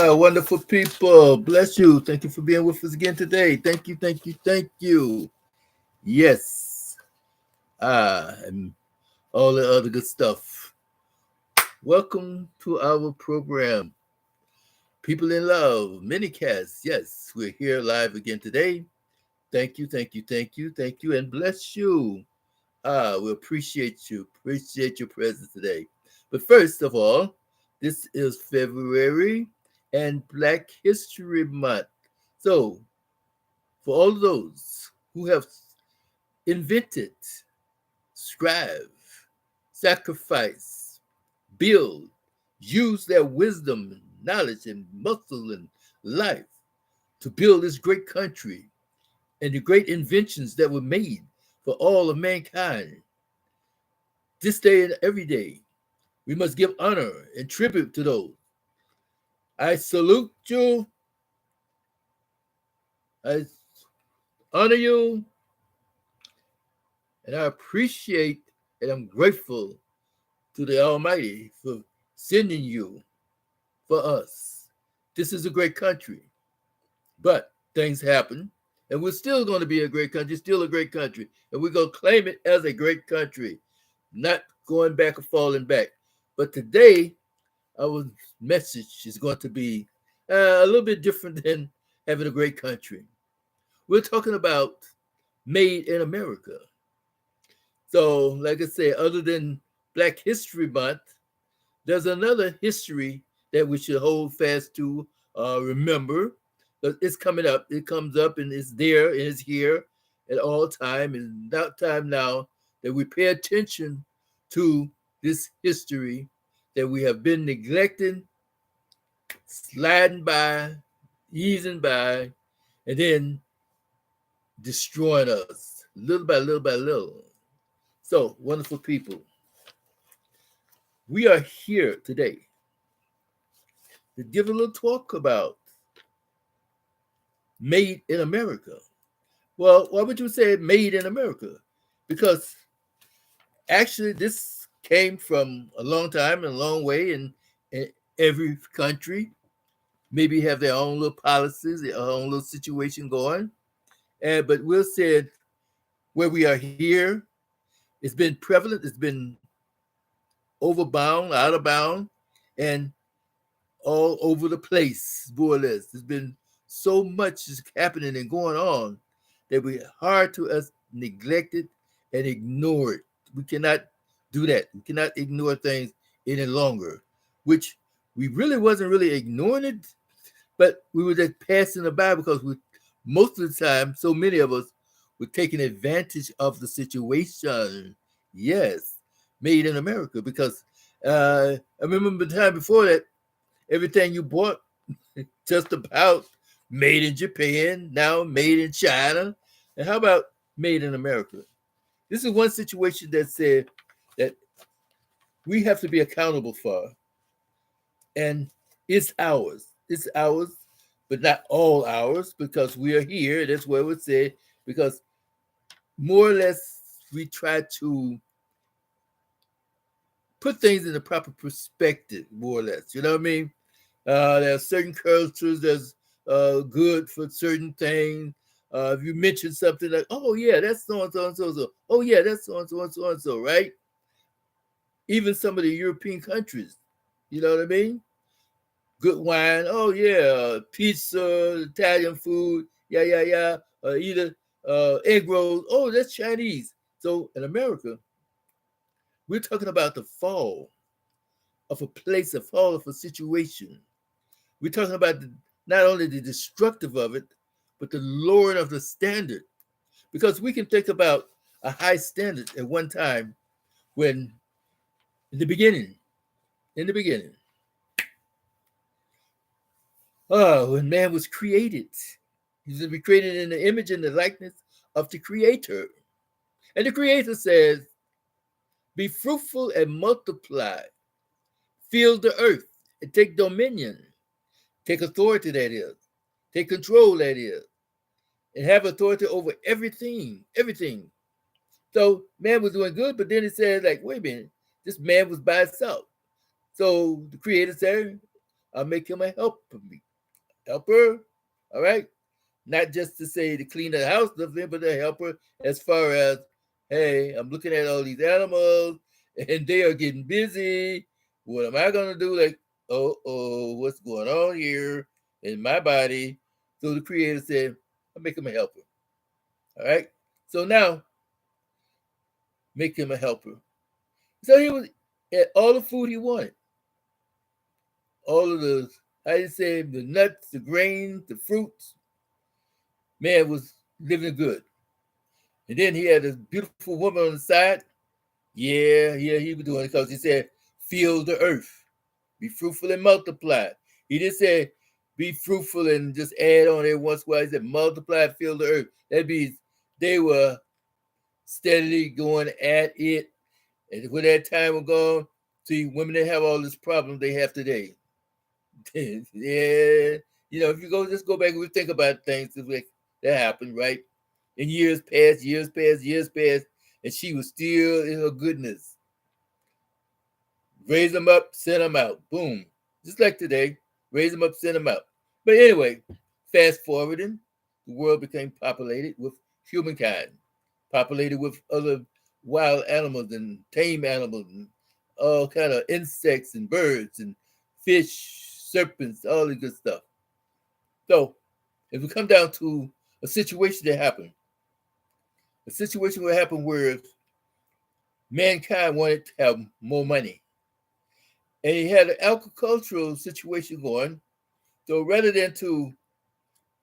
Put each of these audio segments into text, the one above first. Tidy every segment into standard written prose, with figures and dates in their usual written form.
Wonderful people. Bless you. Thank you for being with us again today. Thank you, thank you, thank you. Yes. And all the other good stuff. Welcome to our program, People in Love, Minicast. Yes, we're here live again today. Thank you, thank you, thank you, thank you, and bless you. We appreciate you. Appreciate your presence today. But first of all, this is February and Black History Month. So, for all of those who have invented, strive, sacrifice, build, use their wisdom, knowledge, and muscle and life to build this great country and the great inventions that were made for all of mankind, this day and every day, we must give honor and tribute to those. I salute you. I honor you. And I appreciate and I'm grateful to the Almighty for sending you for us. This is a great country. But things happen. And we're still going to be a great country, still a great country. And we're going to claim it as a great country, not going back or falling back. But today, our message is going to be a little bit different than having a great country. We're talking about made in America. So, like I said, other than Black History Month, there's another history that we should hold fast to, remember. It's coming up. It comes up and it's there and it's here at all time. And about time now that we pay attention to this history that we have been neglecting, sliding by, easing by, and then destroying us little by little by little. So, wonderful people, we are here today to give a little talk about made in America. Well, why would you say made in America? Because actually, this came from a long time and a long way, and every country maybe have their own little policies, their own little situation going. But we'll say where we are here, it's been prevalent, it's been overbound, out of bound, and all over the place, more or less. There's been so much is happening and going on that we hard to us neglect it and ignore it. We cannot do that. We cannot ignore things any longer, which we really wasn't really ignoring it, but we were just passing it by because we most of the time, so many of us were taking advantage of the situation. Yes, made in America. Because I remember the time before that, everything you bought just about made in Japan, now made in China. And how about made in America? This is one situation that said that we have to be accountable for. And it's ours. It's ours, but not all ours, because we are here. That's what we say, because more or less we try to put things in the proper perspective, more or less. You know what I mean? There are certain cultures that's good for certain things. If you mention something like, oh, yeah, that's so and so and so and so. Oh, yeah, that's so and so and so and so, right? Even some of the European countries, you know what I mean? Good wine. Oh, yeah, pizza, Italian food. Yeah, yeah, yeah. Either egg rolls. Oh, that's Chinese. So in America, we're talking about the fall of a place, a fall of a situation. We're talking about not only the destructive of it, but the lowering of the standard. Because we can think about a high standard at one time when, in the beginning, when man was created, he was created in the image and the likeness of the Creator. And the Creator says, be fruitful and multiply, fill the earth, and take dominion, take authority, that is, take control, that is, and have authority over everything, everything. So man was doing good, but then it said like, wait a minute, this man was by himself. So the creator said, I'll make him a helper. All right. Not just to say to clean the house, but a helper as far as, hey, I'm looking at all these animals and they are getting busy. What am I gonna do? Like, what's going on here in my body? So the creator said, I'll make him a helper. All right. So now make him a helper. So he was had all the food he wanted, all of the, how you say, the nuts, the grains, the fruits. Man was living good. And then he had this beautiful woman on the side. Yeah, he was doing it because he said, fill the earth, be fruitful and multiply. He didn't say, be fruitful and just add on every once in a while. He said, multiply, fill the earth. That means they were steadily going at it. And when that time was gone, see, women that have all this problem they have today. Yeah, if you just go back and we think about things that happened, right? And years passed, and she was still in her goodness. Raise them up, send them out. Boom. Just like today, raise them up, send them out. But anyway, fast forwarding, the world became populated with humankind, populated with other wild animals and tame animals and all kind of insects and birds and fish, serpents, all the good stuff. So if we come down to a situation that happened, a situation will happen where mankind wanted to have more money. And he had an agricultural situation going. So rather than to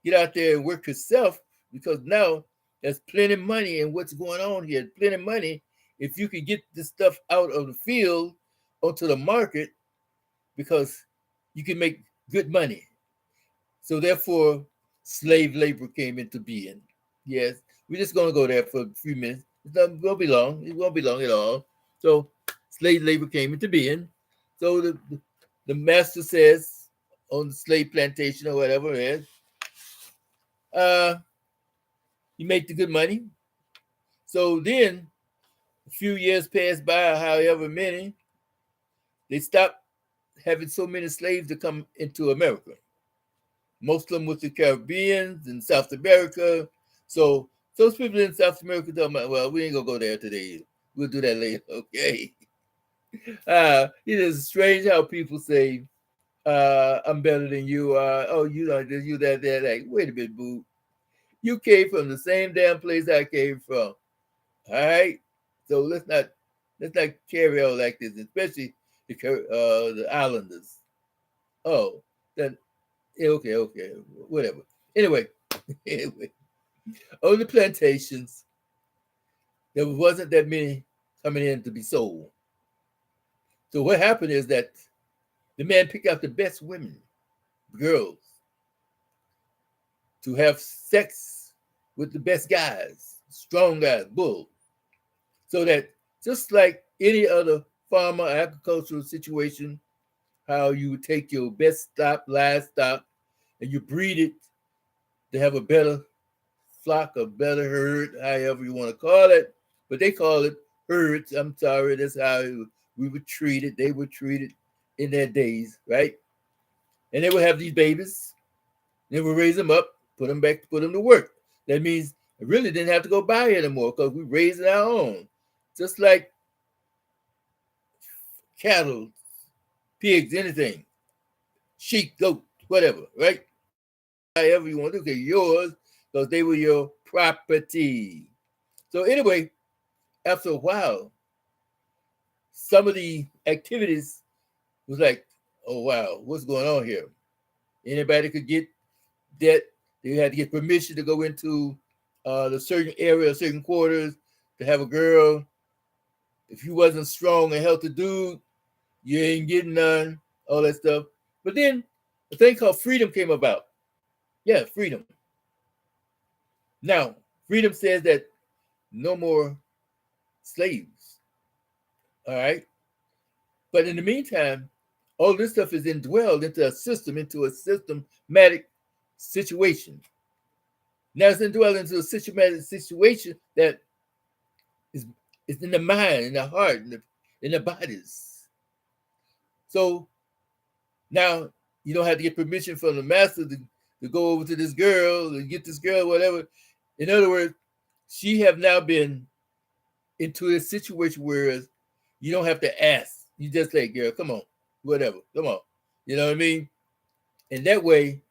get out there and work yourself, because now there's plenty of money and what's going on here, plenty of money. If you can get this stuff out of the field onto the market, because you can make good money. So therefore, slave labor came into being. Yes, we're just going to go there for a few minutes. It's not going to be long. It won't be long at all. So slave labor came into being. So the master says on the slave plantation or whatever it is, you make the good money. So then a few years passed by, however many, they stopped having so many slaves to come into America. Most of them with the Caribbeans and South America. So those people in South America talking about, well, we ain't gonna go there today. We'll do that later. Okay. It is strange how people say, I'm better than you. Oh, you know this, you that. Like, wait a minute, boo. You came from the same damn place I came from. All right. So let's not carry on like this, especially the islanders. Oh, then okay, whatever. Anyway, anyway, on the plantations, there wasn't that many coming in to be sold. So what happened is that the man picked out the best women, girls, to have sex with the best guys, strong guys, bulls. So that just like any other farmer agricultural situation, how you would take your best livestock and you breed it to have a better flock, a better herd, however you want to call it. But they call it herds. I'm sorry, that's how we were treated. They were treated in their days, right? And they would have these babies. They would raise them up, put them to work. That means I really didn't have to go buy anymore because we raised our own. Just like cattle, pigs, anything, sheep, goat, whatever, right? However you want to do, okay, yours, because they were your property. So anyway, after a while, some of the activities was like, oh wow, what's going on here? Anybody could get that. They had to get permission to go into the certain area, certain quarters to have a girl. If you wasn't strong and healthy dude, you ain't getting none, all that stuff. But then a thing called freedom came about. Yeah, freedom. Now, freedom says that no more slaves. All right. But in the meantime, all this stuff is indwelled into a system, into a systematic situation. Now it's indwelled into a systematic situation that It's, it's in the mind, in the heart, in the bodies. So now you don't have to get permission from the master to go over to this girl and get this girl, whatever. In other words, she have now been into a situation where you don't have to ask. You just say, girl, come on, whatever, come on. You know what I mean? And that way,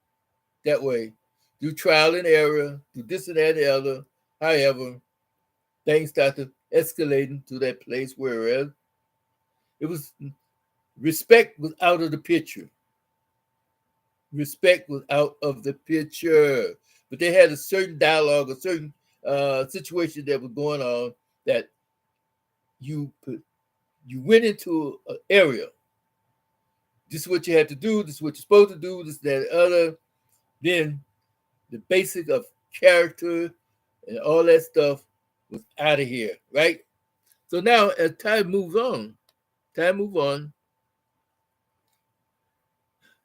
through trial and error, through this and that and the other, however, things start to escalating to that place where it was respect was out of the picture. Respect was out of the picture. But they had a certain dialogue, a certain situation that was going on that you went into an area. This is what you had to do. This is what you're supposed to do. This, that, other. Then the basic of character and all that stuff was out of here, right? So now, as time moves on,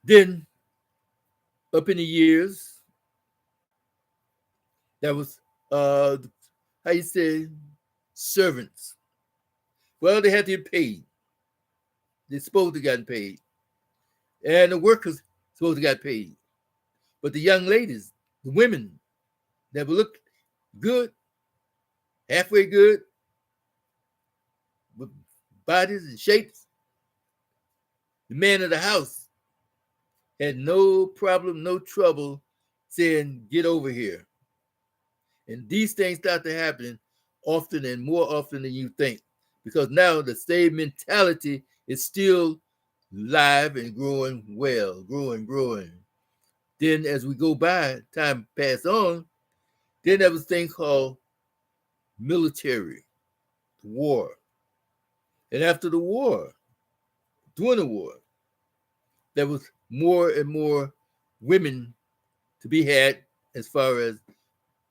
then up in the years, that was how you say servants. Well, they had to get paid. They're supposed to get paid, and the workers supposed to get paid. But the young ladies, the women that would look good, halfway good, with bodies and shapes, the man of the house had no problem, no trouble saying, get over here. And these things start to happen often and more often than you think, because now the same mentality is still live and growing well, growing. Then as we go by, time pass on, then there was a thing called military, war. And after the war, during the war, there was more and more women to be had as far as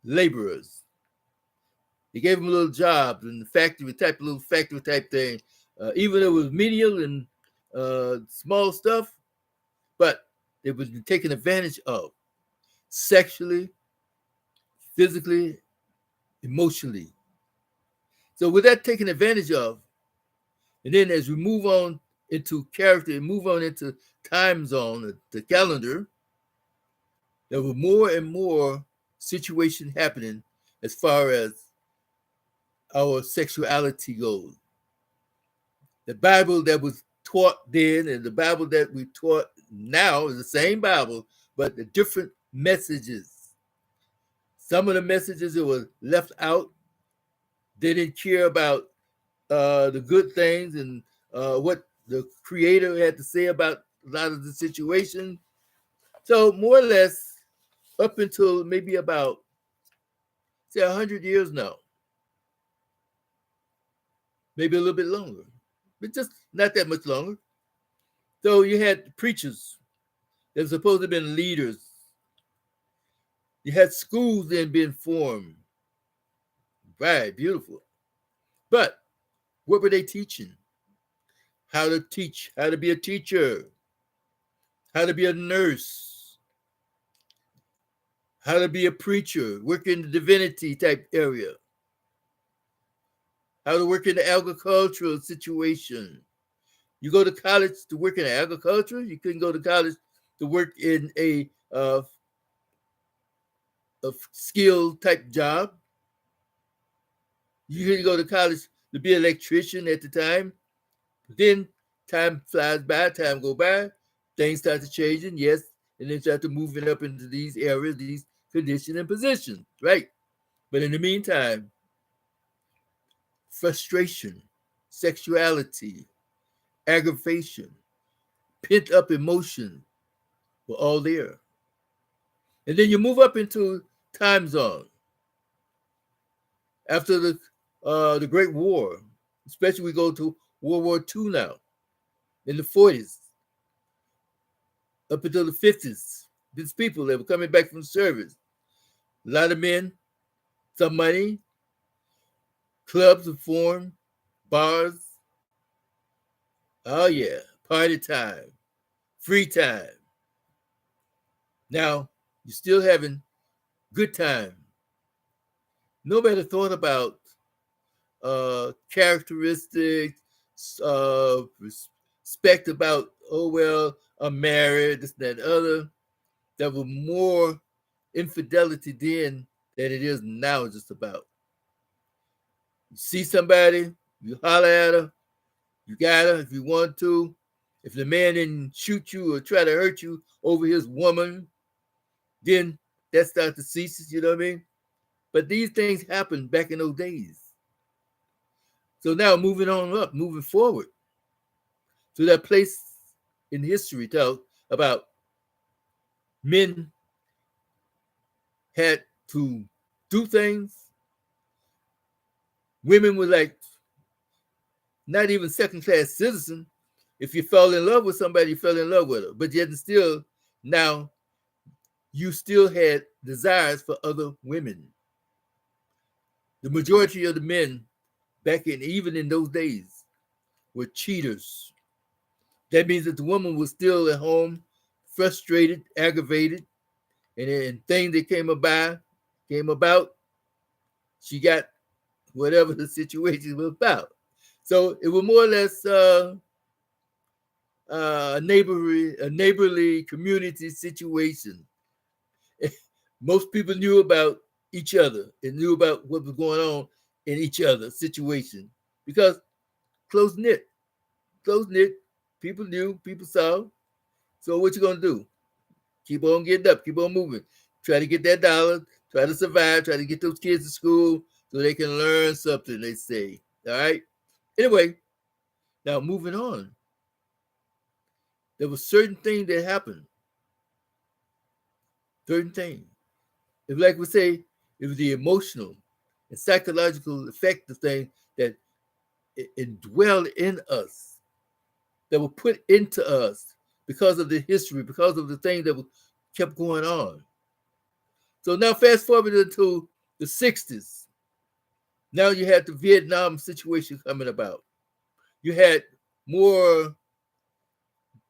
laborers. They gave them little jobs in the little factory type thing. Even though it was menial and small stuff, but it was taken advantage of sexually, physically, emotionally. So with that taken advantage of, and then as we move on into character and move on into time zone, the calendar, there were more and more situation happening as far as our sexuality goes. The Bible that was taught then and the Bible that we taught now is the same Bible, but the different messages. Some of the messages that were left out, they didn't care about the good things and what the Creator had to say about a lot of the situation. So more or less, up until maybe about, say, 100 years now, maybe a little bit longer, but just not that much longer. So you had preachers that were supposed to have been leaders. You had schools then being formed. Right, beautiful. But what were they teaching? How to teach, how to be a teacher, how to be a nurse, how to be a preacher, work in the divinity type area, how to work in the agricultural situation. You go to college to work in agriculture, you couldn't go to college to work in a skill type job. You couldn't go to college to be an electrician at the time. Then time flies by, time go by, things start to changing, yes, and then start to moving up into these areas, these conditions and positions, right? But in the meantime, frustration, sexuality, aggravation, pent up emotion were all there. And then you move up into time zone after the Great War, especially we go to World War II now, in the 40s, up until the 50s. These people that were coming back from service, a lot of men, some money, clubs were formed, bars. Oh yeah, party time, free time. Now you're still having good time. Nobody thought about characteristics, respect about, oh, well, I'm married, this, that, other, that were more infidelity then than it is now just about. You see somebody, you holler at her, you got her if you want to. If the man didn't shoot you or try to hurt you over his woman, then that starts to cease, you know what I mean? But these things happened back in those days. So now moving on up, moving forward to that place in history tell about men had to do things. Women were like not even second-class citizen. If you fell in love with somebody, you fell in love with her. But yet still, now you still had desires for other women. The majority of the men back in, even in those days, were cheaters. That means that the woman was still at home, frustrated, aggravated, and things that came about, she got whatever the situation was about. So it was more or less a neighborly community situation. Most people knew about each other and knew about what was going on in each other's situation because close knit, people knew, people saw. So what you gonna do? Keep on getting up, keep on moving. Try to get that dollar, try to survive, try to get those kids to school so they can learn something, they say. All right? Anyway, now moving on. There was certain things that happened. Certain things. If like we say, it was the emotional and psychological effect of things that it dwelled in us, that were put into us because of the history, because of the things that kept going on. So now fast forward into the 60s. Now you had the Vietnam situation coming about. You had more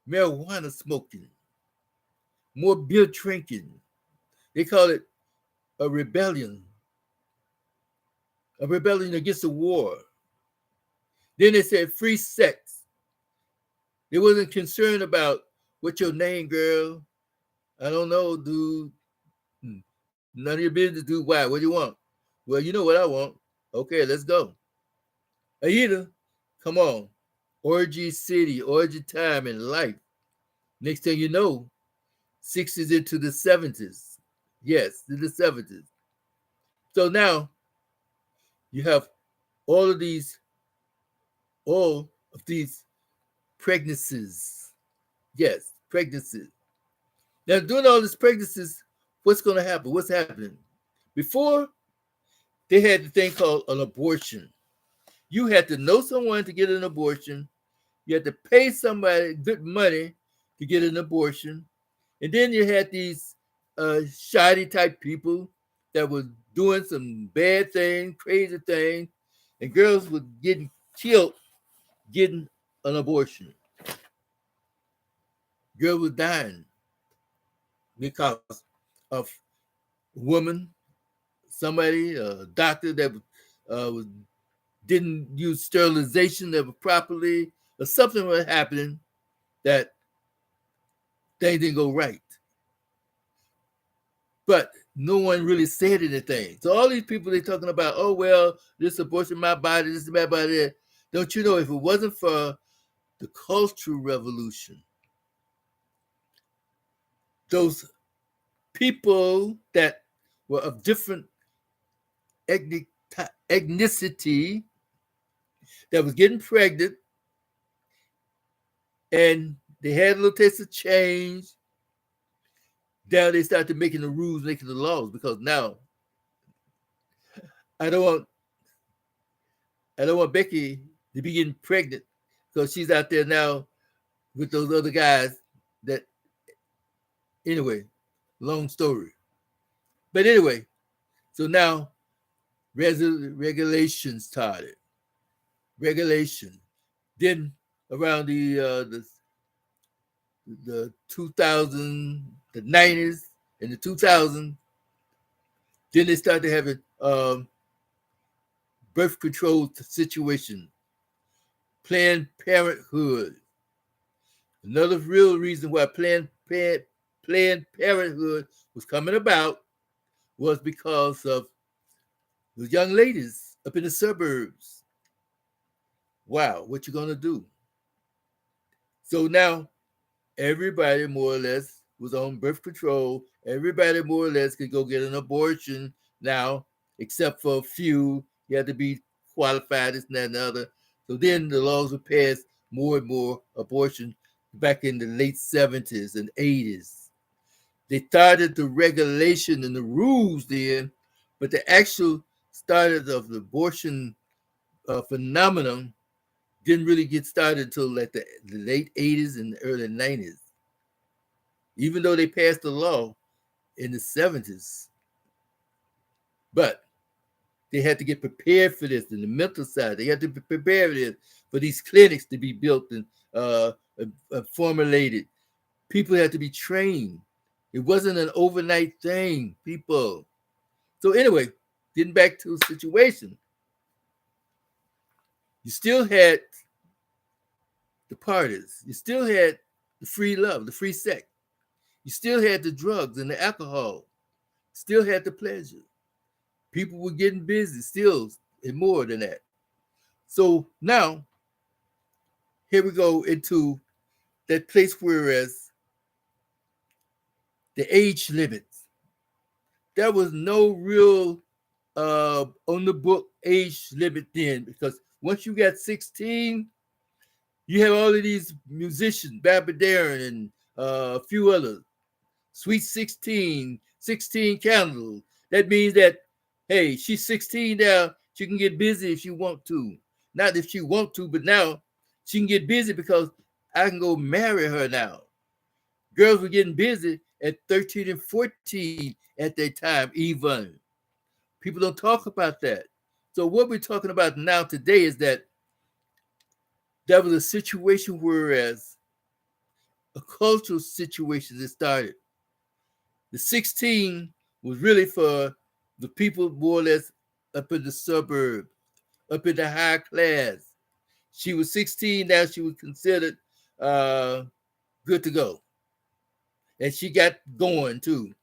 marijuana smoking, more beer drinking. They call it a rebellion against the war. Then they said free sex. They wasn't concerned about what your name, girl. I don't know, dude. None of your business, dude. Why? What do you want? Well, you know what I want. Okay, let's go. Aida, come on. Orgy city, orgy time in life. Next thing you know, 60s into the 70s. Yes, to the 70s. So now you have all of these, all of these pregnancies. Yes, pregnancies. Now, doing all these pregnancies, what's going to happen? What's happening? Before, they had the thing called an abortion. You had to know someone to get an abortion. You had to pay somebody good money to get an abortion. And then you had these shoddy type people that were doing some bad things, crazy things, and girls were getting killed getting an abortion. Girl was dying because of a woman, somebody, a doctor that was didn't use sterilization that was properly, or something was happening that things didn't go right. But no one really said anything. So all these people they're talking about, oh well, this abortion my body, this is my body. Don't you know if it wasn't for the Cultural Revolution, those people that were of different ethnicity that was getting pregnant and they had a little taste of change. Now they started making the rules, making the laws because now I don't want Becky to be getting pregnant because she's out there now with those other guys that anyway, long story. But anyway, so now regulations started. Regulation. Then around the 2000, the 90s and the 2000s, then they started having birth control situation, Planned Parenthood. Another real reason why Planned Parenthood was coming about was because of the young ladies up in the suburbs. Wow, what you gonna do? So now everybody more or less was on birth control. Everybody more or less could go get an abortion now, except for a few. You had to be qualified, this and that and the other. So then the laws were passed, more and more abortion back in the late 70s and 80s. They started the regulation and the rules then, but the actual started of the abortion phenomenon didn't really get started until like the late 80s and the early 90s. Even though they passed the law in the 70s, but they had to get prepared for this in the mental side. They had to be prepared for this, for these clinics to be built and formulated. People had to be trained. It wasn't an overnight thing, people. So anyway, getting back to the situation, you still had the parties. You still had the free love, the free sex. You still had the drugs and the alcohol. Still had the pleasure. People were getting busy still and more than that. So now, here we go into that place whereas the age limits. There was no real on the book age limit then, because once you got 16, you have all of these musicians, Barbara Darren and a few others, Sweet 16, 16 Candles. That means that, hey, she's 16 now, she can get busy if she want to. Not if she want to, but now she can get busy because I can go marry her now. Girls were getting busy at 13 and 14 at that time, even. People don't talk about that. So what we're talking about now today is that there was a situation whereas a cultural situation that started. The 16 was really for the people more or less up in the suburb, up in the high class. She was 16, now she was considered good to go. And she got going too.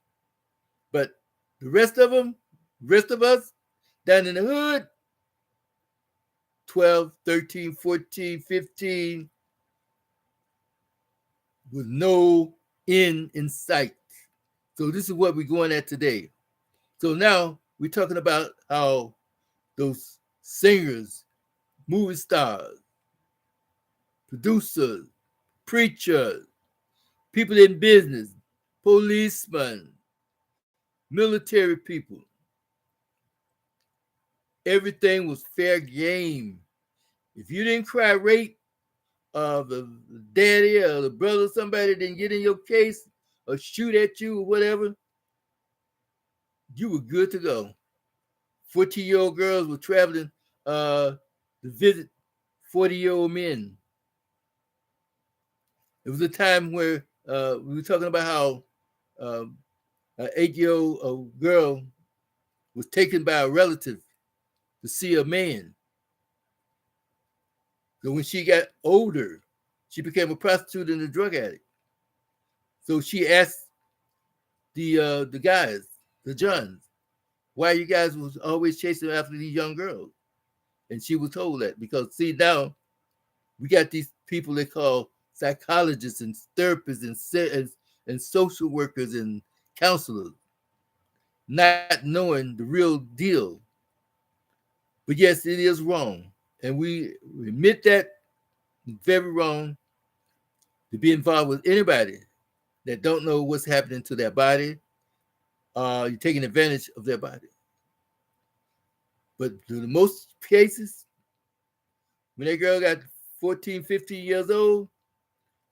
But the rest of them, rest of us down in the hood, 12, 13, 14, 15, with no end in sight. So this is what we're going at today. So now we're talking about how those singers, movie stars, producers, preachers, people in business, policemen, military people, everything was fair game. If you didn't cry rape, the daddy or the brother, somebody didn't get in your case or shoot at you or whatever, you were good to go. 14-year-old girls were traveling to visit 40-year-old men. It was a time where we were talking about how an 8-year-old girl was taken by a relative to see a man. So when she got older, she became a prostitute and a drug addict. So she asked the guys, the Johns, why you guys was always chasing after these young girls. And she was told that because, see, now we got these people they call psychologists and therapists and social workers and counselors, not knowing the real deal. But yes, it is wrong. And we admit that it's very wrong to be involved with anybody that don't know what's happening to their body. You're taking advantage of their body. But in most cases, when that girl got 14, 15 years old,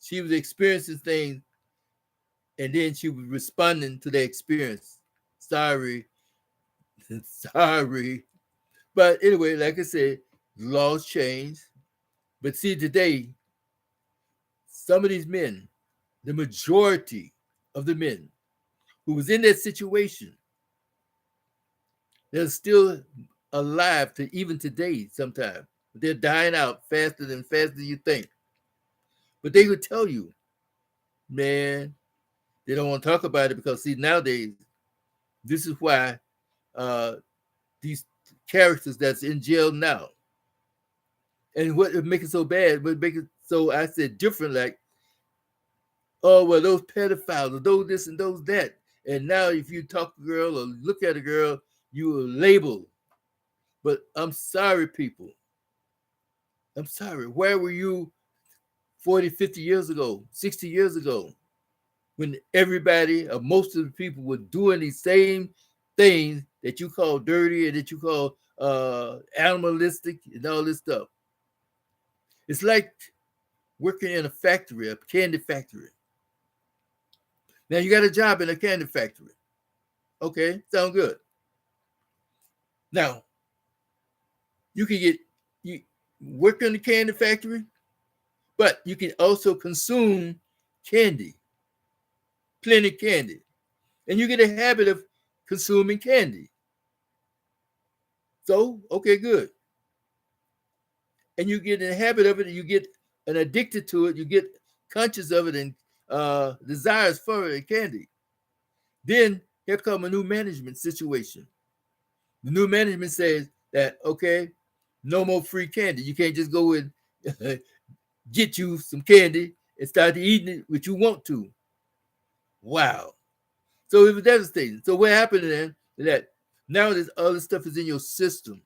she was experiencing things and then she was responding to the experience. Sorry, sorry. But anyway, like I said, laws change. But see, today, some of these men, the majority of the men who was in that situation, they're still alive to even today sometimes. They're dying out faster than you think. But they would tell you, man, they don't want to talk about it because see nowadays, this is why uh, these characters that's in jail now, and what would make it so bad, what make it so I said different, like, oh well, those pedophiles, or those this and those that, and now if you talk to a girl or look at a girl, you are labeled. But I'm sorry, people. I'm sorry. Where were you 40, 50 years ago, 60 years ago, when everybody or most of the people were doing these same things that you call dirty and that you call animalistic and all this stuff? It's like working in a factory, a candy factory. Now you got a job in a candy factory. Okay, sound good. Now you can you work in the candy factory, but you can also consume candy, plenty of candy, and you get a habit of consuming candy. So okay, good. And you get in the habit of it, and you get an addicted to it, you get conscious of it and desires for it and candy. Then here come a new management situation. The new management says that, okay, no more free candy. You can't just go and get you some candy and start eating it what you want to. Wow. So it was devastating. So what happened then is that now this other stuff is in your system.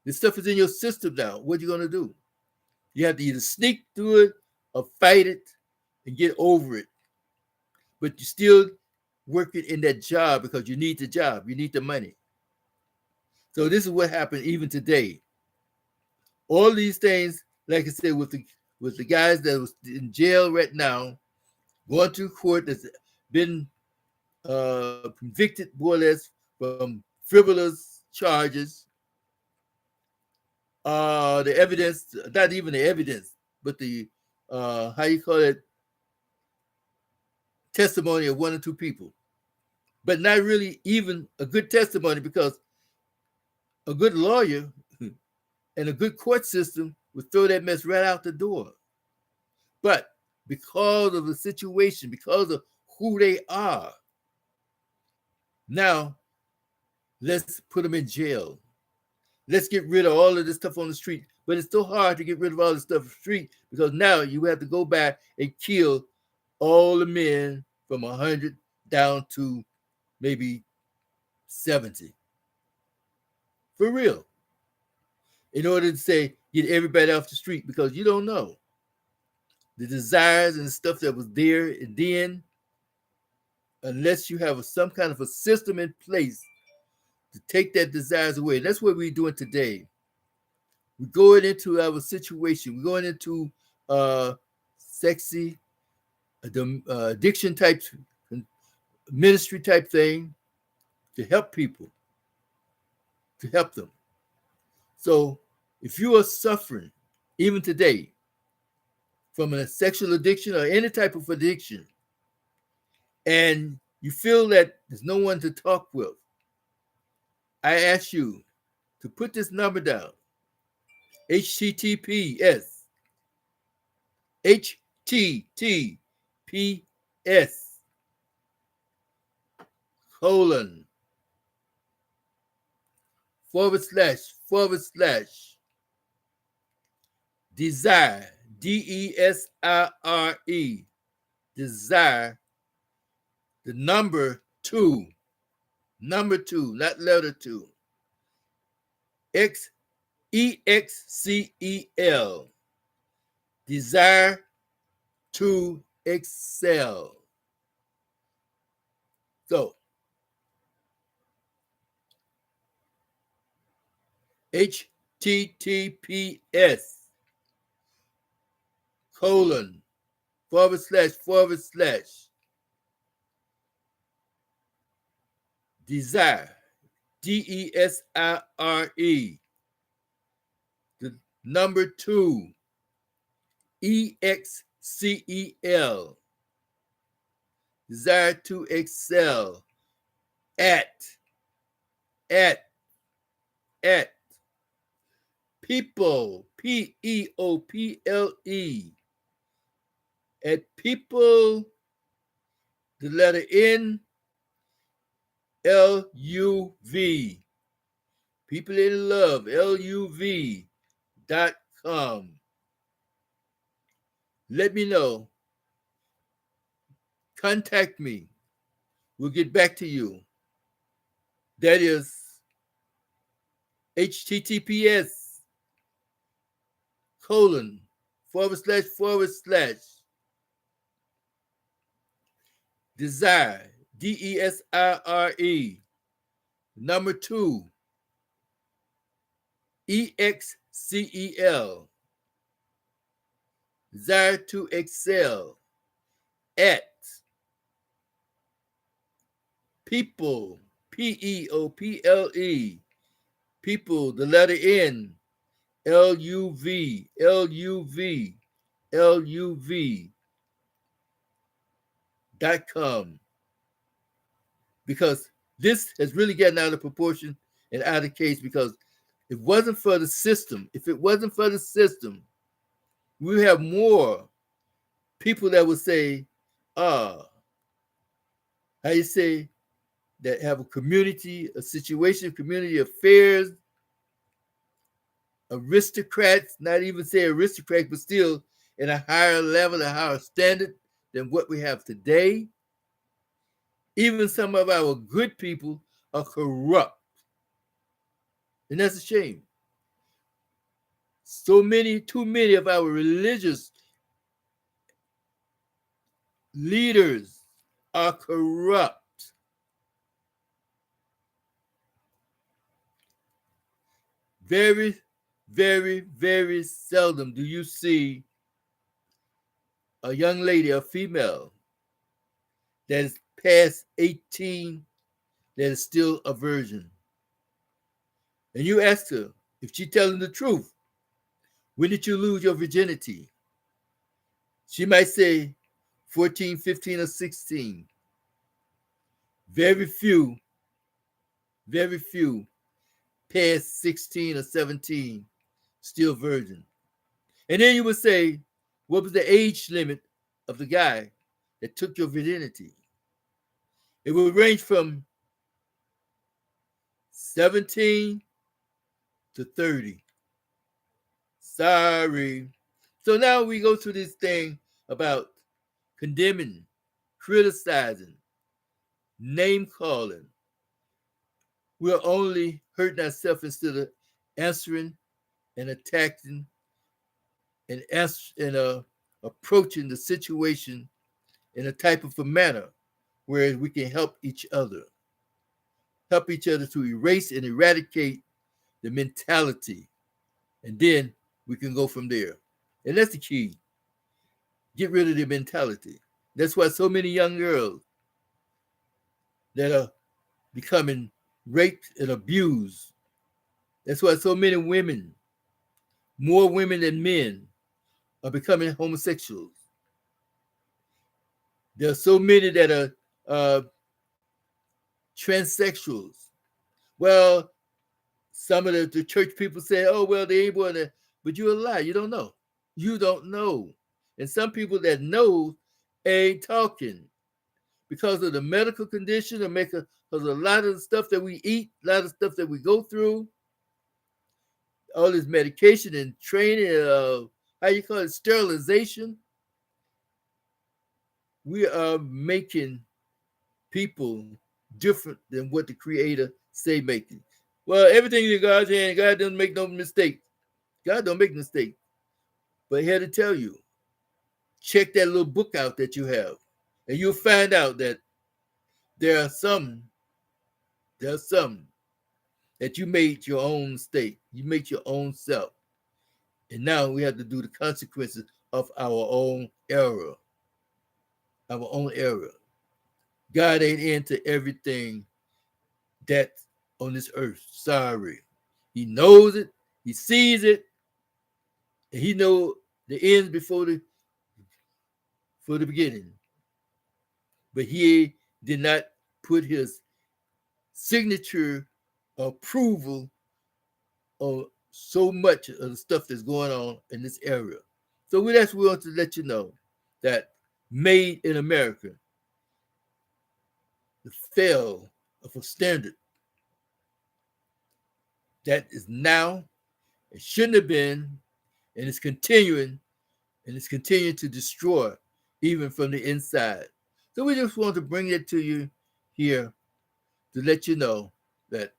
This stuff is in your system now. What are you going to do? You have to either sneak through it or fight it and get over it. But you still working in that job because you need the job. You need the money. So this is what happened even today. All these things, like I said, with the guys that was in jail right now, going to court that's been convicted more or less from frivolous charges. The evidence, not even the evidence, but the how you call it, testimony of one or two people, but not really even a good testimony because a good lawyer and a good court system would throw that mess right out the door. But because of the situation, because of who they are, now let's put them in jail. Let's get rid of all of this stuff on the street. But it's so hard to get rid of all this stuff on the street because now you have to go back and kill all the men from 100 down to maybe 70. For real. In order to say, get everybody off the street because you don't know. The desires and the stuff that was there and then, unless you have some kind of a system in place to take that desires away. That's what we're doing today. We're going into our situation. We're going into sexy, addiction type, ministry type thing to help people, to help them. So if you are suffering, even today, from a sexual addiction or any type of addiction, and you feel that there's no one to talk with, I ask you to put this number down. HTTPS HTTPS colon / desire DESIRE desire the number two, not letter two, EXCEL desire to excel. So HTTPS colon / desire DESIRE the number two EXCEL desire to excel at at people, P-E-O-P-L-E, at people, the letter N, L-U-V, people in love, LUV.com. Let me know. Contact me. We'll get back to you. That is https colon / desire DESIRE number 2 EXCEL desire to excel at people PEOPLE people, the letter N, LUV.com. Because this has really gotten out of proportion and out of case, because if it wasn't for the system, we would have more people that would say, how you say, that have a community, a situation, community affairs, aristocrats, not even say aristocrats, but still in a higher level, a higher standard than what we have today. Even some of our good people are corrupt. And that's a shame. Too many of our religious leaders are corrupt. Very, very, very seldom do you see a young lady, a female, that is past 18 that is still a virgin. And you ask her if she's telling the truth. When did you lose your virginity? She might say 14, 15, or 16. Very few past 16 or 17 still virgin. And then you would say, what was the age limit of the guy that took your virginity? It would range from 17 to 30. Sorry. So now we go to this thing about condemning, criticizing, name calling. We're only hurting ourselves instead of answering and attacking and approaching the situation in a type of a manner where we can help each other to erase and eradicate the mentality, and then we can go from there. And that's the key. Get rid of the mentality. That's why so many young girls that are becoming raped and abused. That's why so many women, more women than men, are becoming homosexuals. There are so many that are transsexuals. Well, some of the church people say, oh, well, they ain't born there. But you're a lie. You don't know. You don't know. And some people that know ain't talking because of the medical condition, or because a lot of the stuff that we eat, a lot of stuff that we go through, all this medication and training, how you call it, sterilization. We are making people different than what the Creator say making. Well, everything is in God's hand. God doesn't make no mistakes. God don't make mistakes. But here to tell you, check that little book out that you have, and you'll find out that there are some that you made your own state. You made your own self. And now we have to do the consequences of our own error. Our own error. God ain't into everything that's on this earth. Sorry. He knows it. He sees it. And he knows the end before the beginning. But he did not put his signature approval on so much of the stuff that's going on in this area. So we want to let you know that made in America, the fail of a standard that is now, it shouldn't have been, and it's continuing to destroy even from the inside. So we just want to bring it to you here to let you know that,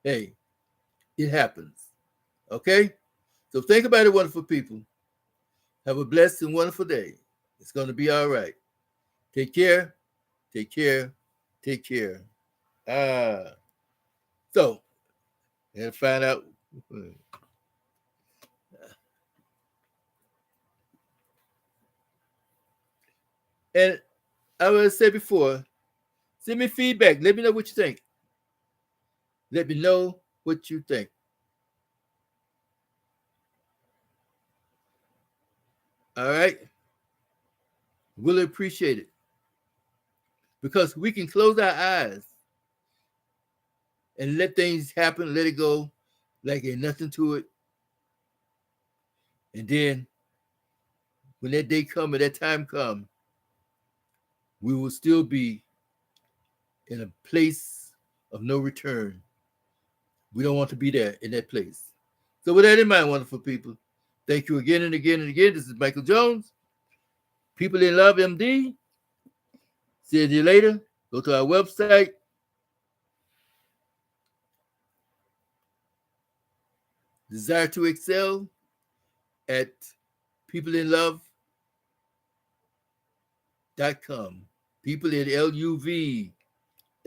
hey, it happens. Okay? So think about it, wonderful people. Have a blessed and wonderful day. It's going to be all right. Take care. Take care. Take care. So, and find out. And I was say before, send me feedback. Let me know what you think. Let me know what you think. All right? Really appreciate it. Because we can close our eyes and let things happen, let it go like ain't nothing to it. And then when that day come and that time come, we will still be in a place of no return. We don't want to be there in that place. So with that in mind, wonderful people, thank you again and again and again. This is Michael Jones, People in Love MD. See you later. Go to our website, Desire to Excel at peopleinlove.com. People in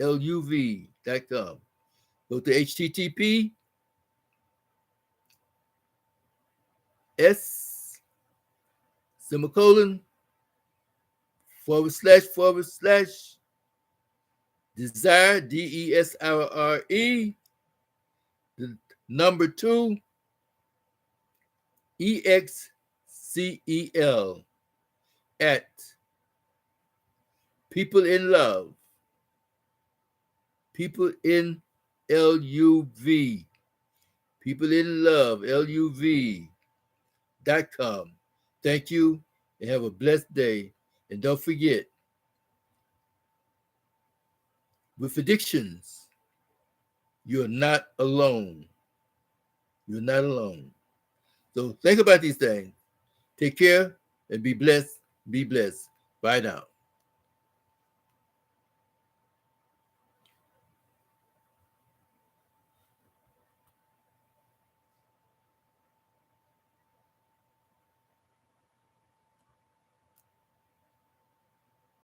LUV.com. Go to HTTP S semicolon // desire DESIRE the number 2 EXCEL at people in love, people in LUV, people in love LUV.com. Thank you and have a blessed day. And don't forget, with addictions, you're not alone. You're not alone. So think about these things. Take care and be blessed. Be blessed. Bye now.